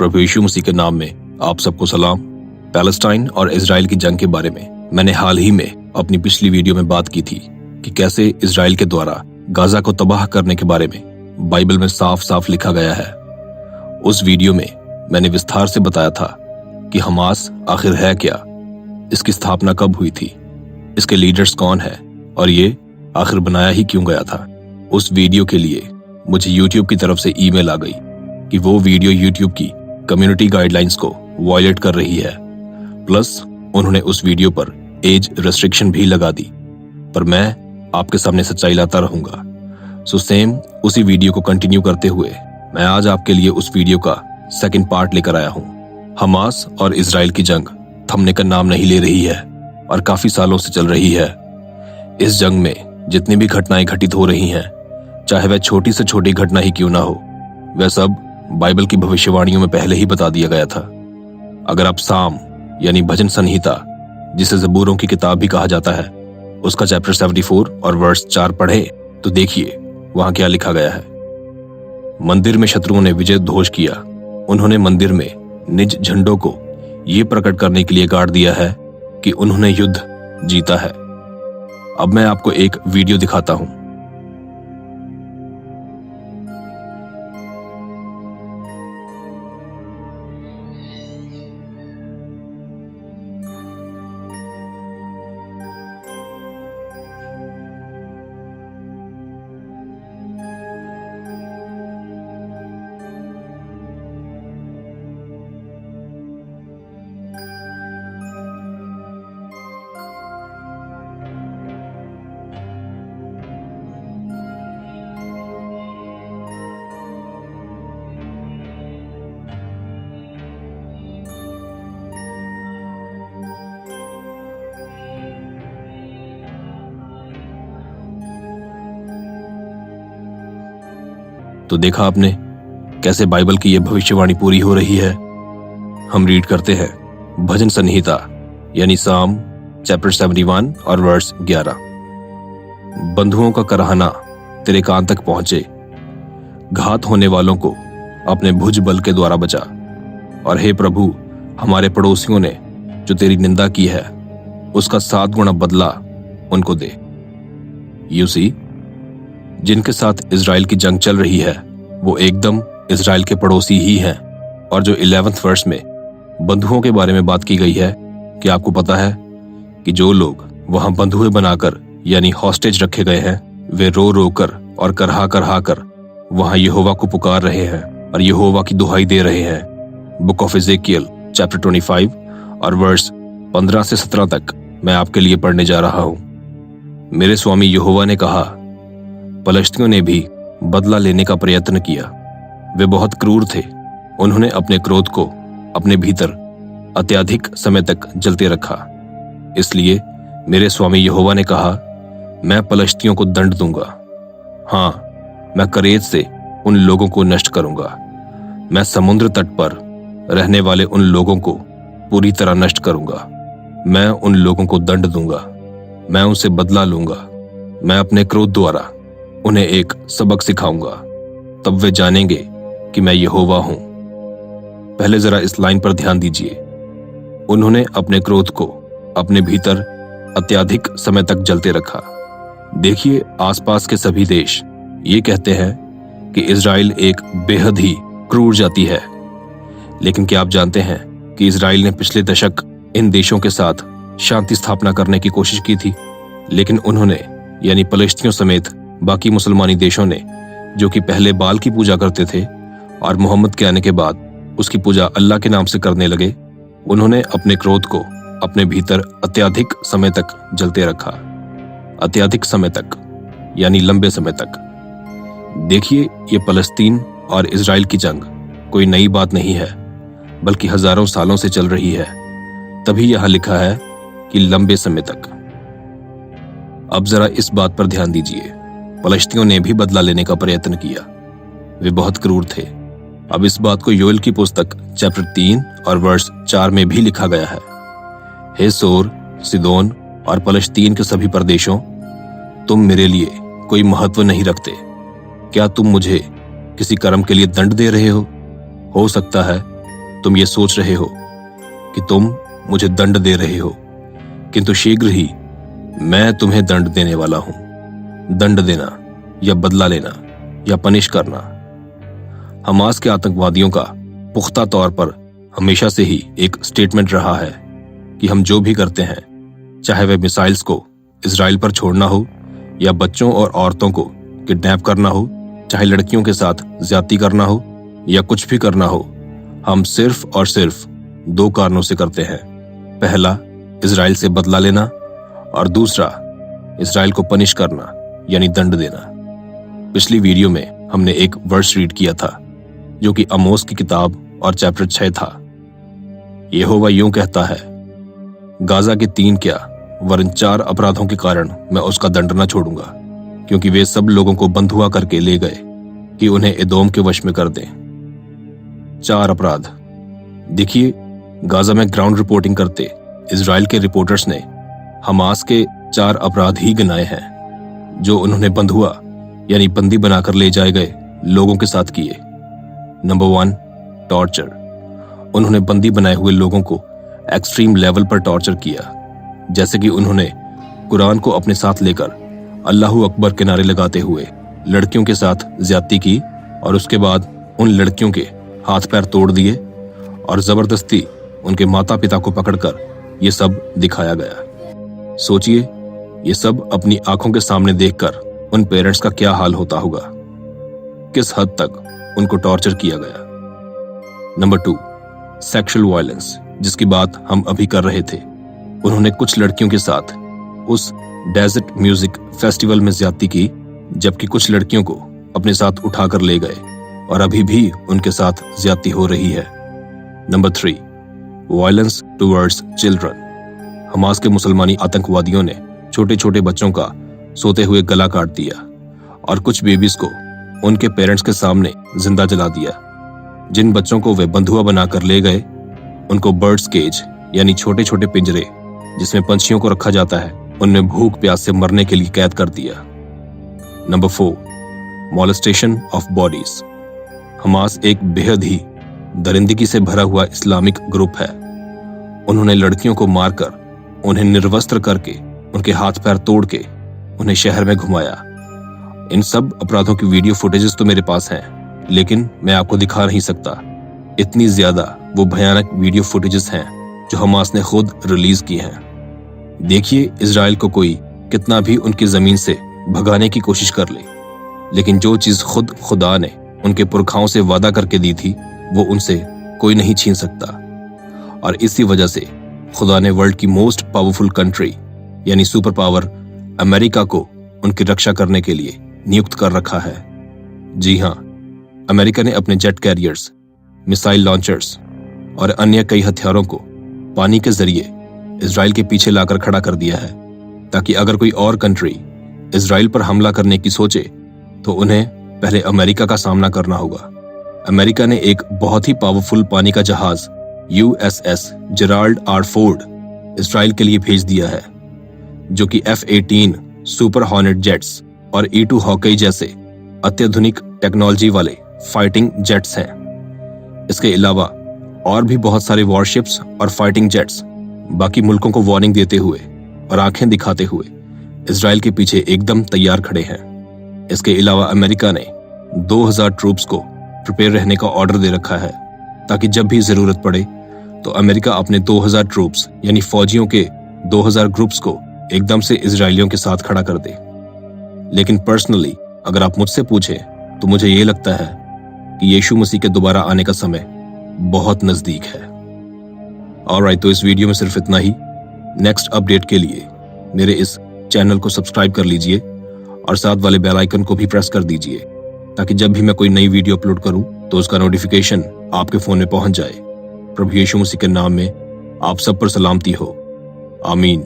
प्रभु यीशु मसीह के नाम में आप सबको सलाम। पैलेस्टाइन और इजराइल की जंग के बारे में मैंने हाल ही में अपनी पिछली वीडियो में बात की थी कि कैसे इजराइल के द्वारा गाजा को तबाह करने के बारे में बाइबल में साफ साफ लिखा गया है। उस वीडियो में मैंने विस्तार से बताया था कि हमास आखिर है क्या, इसकी स्थापना कब हुई थी, इसके लीडर्स कौन है और ये आखिर बनाया ही क्यों गया था। उस वीडियो के लिए मुझे YouTube की तरफ से ईमेल आ गई कि वो वीडियो YouTube की कम्युनिटी गाइडलाइंस को वायलेट कर रही है, प्लस उन्होंने उस वीडियो पर एज रेस्ट्रिक्शन भी लगा दी। पर मैं आपके सामने सच्चाई लाता रहूंगा। सो सेम उसी वीडियो को कंटिन्यू करते हुए मैं आज आपके लिए उस वीडियो का सेकंड पार्ट लेकर आया हूं। हमास और इजराइल की जंग थमने का नाम नहीं ले रही है और काफी सालों से चल रही है। इस जंग में जितनी भी घटनाएं घटित हो रही हैं, चाहे वह छोटी से छोटी घटना ही क्यों ना हो, वह सब बाइबल की भविष्यवाणियों में पहले ही बता दिया गया था। अगर आप साम यानी भजन संहिता, जिसे ज़बूरों की किताब भी कहा जाता है, उसका चैप्टर 74 और वर्स 4 पढ़े तो देखिए वहां क्या लिखा गया है। मंदिर में शत्रुओं ने विजय घोष किया। उन्होंने मंदिर में निज झंडों को ये प्रकट करने के लिए गाड़ दिया है कि उन्होंने युद्ध जीता है। अब मैं आपको एक वीडियो दिखाता हूं। तो देखा आपने कैसे बाइबल की यह भविष्यवाणी पूरी हो रही है। हम रीड करते हैं भजन संहिता यानी साम चैप्टर 71 और वर्स 11। बंधुओं का कराहना तेरे कान तक पहुंचे, घात होने वालों को अपने भुज बल के द्वारा बचा। और हे प्रभु, हमारे पड़ोसियों ने जो तेरी निंदा की है उसका 7 गुना बदला उनको दे। यूसी, जिनके साथ इजराइल की जंग चल रही है वो एकदम इजराइल के पड़ोसी ही हैं। और जो 11th वर्स में बंधुओं के बारे में बात की गई है, क्या आपको पता है कि जो लोग वहां बंधुए बनाकर यानी हॉस्टेज रखे गए हैं, वे रो रो कर और करहा करहा कर वहां यहोवा को पुकार रहे हैं और यहोवा की दुहाई दे रहे हैं। बुक ऑफ एजेकियल चैप्टर 25 और वर्स 15 से 17 तक मैं आपके लिए पढ़ने जा रहा हूं। मेरे स्वामी यहोवा ने कहा, पलिश्तियों ने भी बदला लेने का प्रयत्न किया। वे बहुत क्रूर थे। उन्होंने अपने क्रोध को अपने भीतर अत्यधिक समय तक जलते रखा। इसलिए मेरे स्वामी यहोवा ने कहा, मैं पलिश्तियों को दंड दूंगा। हाँ, मैं करेत से उन लोगों को नष्ट करूंगा। मैं समुद्र तट पर रहने वाले उन लोगों को पूरी तरह नष्ट करूंगा। मैं उन लोगों को दंड दूंगा। मैं उनसे बदला लूंगा। मैं अपने क्रोध द्वारा उन्हें एक सबक सिखाऊंगा। तब वे जानेंगे कि मैं यहोवा हूं। पहले जरा इस लाइन पर ध्यान दीजिए। उन्होंने अपने क्रोध को अपने भीतर अत्यधिक समय तक जलते रखा। देखिए, आसपास के सभी देश ये कहते हैं कि इजराइल एक बेहद ही क्रूर जाति है। लेकिन क्या आप जानते हैं कि इजराइल ने पिछले दशक इन देशों के साथ शांति स्थापना करने की कोशिश की थी, लेकिन उन्होंने यानी पलिश्तियों समेत बाकी मुसलमानी देशों ने, जो कि पहले बाल की पूजा करते थे और मोहम्मद के आने के बाद उसकी पूजा अल्लाह के नाम से करने लगे, उन्होंने अपने क्रोध को अपने भीतर अत्यधिक समय तक जलते रखा। अत्यधिक समय तक यानी लंबे समय तक। देखिए, ये फलस्तीन और इजराइल की जंग कोई नई बात नहीं है, बल्कि हजारों सालों से चल रही है। तभी यहां लिखा है कि लंबे समय तक। अब जरा इस बात पर ध्यान दीजिए। फलिश्तियों ने भी बदला लेने का प्रयत्न किया। वे बहुत क्रूर थे। अब इस बात को योएल की पुस्तक चैप्टर 3 और वर्स 4 में भी लिखा गया है। हे सोर, सिदोन और फलस्तीन के सभी प्रदेशों, तुम मेरे लिए कोई महत्व नहीं रखते। क्या तुम मुझे किसी कर्म के लिए दंड दे रहे हो? हो सकता है तुम ये सोच रहे हो कि तुम मुझे दंड दे रहे हो, किंतु शीघ्र ही मैं तुम्हें दंड देने वाला हूं। दंड देना या बदला लेना या पनिश करना हमास के आतंकवादियों का पुख्ता तौर पर हमेशा से ही एक स्टेटमेंट रहा है कि हम जो भी करते हैं, चाहे वह मिसाइल्स को इजराइल पर छोड़ना हो या बच्चों और औरतों को किडनैप करना हो, चाहे लड़कियों के साथ ज्यादती करना हो या कुछ भी करना हो, हम सिर्फ और सिर्फ 2 कारणों से करते हैं। पहला, इजराइल से बदला लेना, और दूसरा, इजराइल को पनिश करना यानी दंड देना। पिछली वीडियो में हमने एक वर्स रीड किया था जो कि आमोस की किताब और चैप्टर 6 था। यहोवा यूं कहता है, गाजा के 3 क्या वरन 4 अपराधों के कारण मैं उसका दंड न छोड़ूंगा, क्योंकि वे सब लोगों को बंधुआ करके ले गए कि उन्हें एदोम के वश में कर दें। 4 अपराध। देखिए, गाजा में ग्राउंड रिपोर्टिंग करते इजराइल के रिपोर्टर्स ने हमास के 4 अपराध ही गिनाए हैं जो उन्होंने बंधुआ यानी बंदी बनाकर ले जाए गए लोगों के साथ किए। Number 1, torture. उन्होंने बंदी बनाए हुए लोगों को एक्सट्रीम लेवल पर टॉर्चर किया, जैसे कि उन्होंने कुरान को अपने साथ लेकर अल्लाहू अकबर के नारे लगाते हुए लड़कियों के साथ ज्यादती की और उसके बाद उन लड़कियों के हाथ पैर तोड़ दिए और जबरदस्ती उनके माता पिता को पकड़कर ये सब दिखाया गया। सोचिए, ये सब अपनी आंखों के सामने देखकर उन पेरेंट्स का क्या हाल होता होगा, किस हद तक उनको टॉर्चर किया गया। नंबर 2, सेक्सुअल वायलेंस, जिसकी बात हम अभी कर रहे थे। उन्होंने कुछ लड़कियों के साथ उस डेजर्ट म्यूजिक फेस्टिवल में ज्यादती की, जबकि कुछ लड़कियों को अपने साथ उठाकर ले गए और अभी भी उनके साथ ज्यादती हो रही है। Number 3, violence towards children. Hamas के मुसलमानी आतंकवादियों ने छोटे छोटे बच्चों का सोते हुए गला काट दिया और कुछ बेबीज को उनके पेरेंट्स के सामने जिंदा जला दिया। जिन बच्चों को वे बंधुआ बनाकर ले गए उनको बर्ड्स केज यानी छोटे छोटे पिंजरे जिसमें पंछियों को रखा जाता है, उनमें भूख प्यास से मरने के लिए कैद कर दिया। Number 4, molestation of bodies. Hamas एक बेहद ही दरिंदगी से भरा हुआ इस्लामिक ग्रुप है। उन्होंने लड़कियों को मारकर उन्हें निर्वस्त्र करके उनके हाथ पैर तोड़ के उन्हें शहर में घुमाया। इन सब अपराधों की वीडियो फुटेजेस तो मेरे पास हैं, लेकिन मैं आपको दिखा नहीं सकता। इतनी ज्यादा वो भयानक वीडियो फुटेजेस हैं जो हमास ने खुद रिलीज की हैं। देखिए, इजराइल को कोई कितना भी उनकी जमीन से भगाने की कोशिश कर ले, लेकिन जो चीज खुद खुदा ने उनके पुरखाओं से वादा करके दी थी वो उनसे कोई नहीं छीन सकता। और इसी वजह से खुदा ने वर्ल्ड की मोस्ट पावरफुल कंट्री यानी सुपर पावर अमेरिका को उनकी रक्षा करने के लिए नियुक्त कर रखा है। जी हां, अमेरिका ने अपने जेट कैरियर्स, मिसाइल लॉन्चर्स और अन्य कई हथियारों को पानी के जरिए इजराइल के पीछे लाकर खड़ा कर दिया है, ताकि अगर कोई और कंट्री इजराइल पर हमला करने की सोचे तो उन्हें पहले अमेरिका का सामना करना होगा। अमेरिका ने एक बहुत ही पावरफुल पानी का जहाज USS Gerald R Ford Israel के लिए भेज दिया है, जो कि F-18 सुपर हॉर्नेट जेट्स और E-2 हॉकेई जैसे अत्याधुनिक टेक्नोलॉजी वाले फाइटिंग जेट्स हैं। इसके अलावा और भी बहुत सारे वॉरशिप्स और फाइटिंग जेट्स बाकी मुल्कों को वार्निंग देते हुए और आंखें दिखाते हुए इजराइल के पीछे एकदम तैयार खड़े हैं। इसके अलावा अमेरिका ने 2000 ट्रूप्स को प्रिपेयर रहने का ऑर्डर दे रखा है, ताकि जब भी जरूरत पड़े तो अमेरिका अपने 2000 ट्रूप्स यानी फौजियों के 2000 ग्रुप्स को एकदम से इजरायलियों के साथ खड़ा कर दे। लेकिन पर्सनली अगर आप मुझसे पूछें तो मुझे ये लगता है कि यीशु मसीह के दोबारा आने का समय बहुत नजदीक है। ऑलराइट, तो इस वीडियो में सिर्फ इतना ही। नेक्स्ट अपडेट के लिए मेरे इस चैनल को सब्सक्राइब कर लीजिए और साथ वाले बेल आइकन को भी प्रेस कर दीजिए, ताकि जब भी मैं कोई नई वीडियो अपलोड करूं तो उसका नोटिफिकेशन आपके फोन में पहुंच जाए। प्रभु यीशु मसीह के नाम में आप सब पर सलामती हो। आमीन।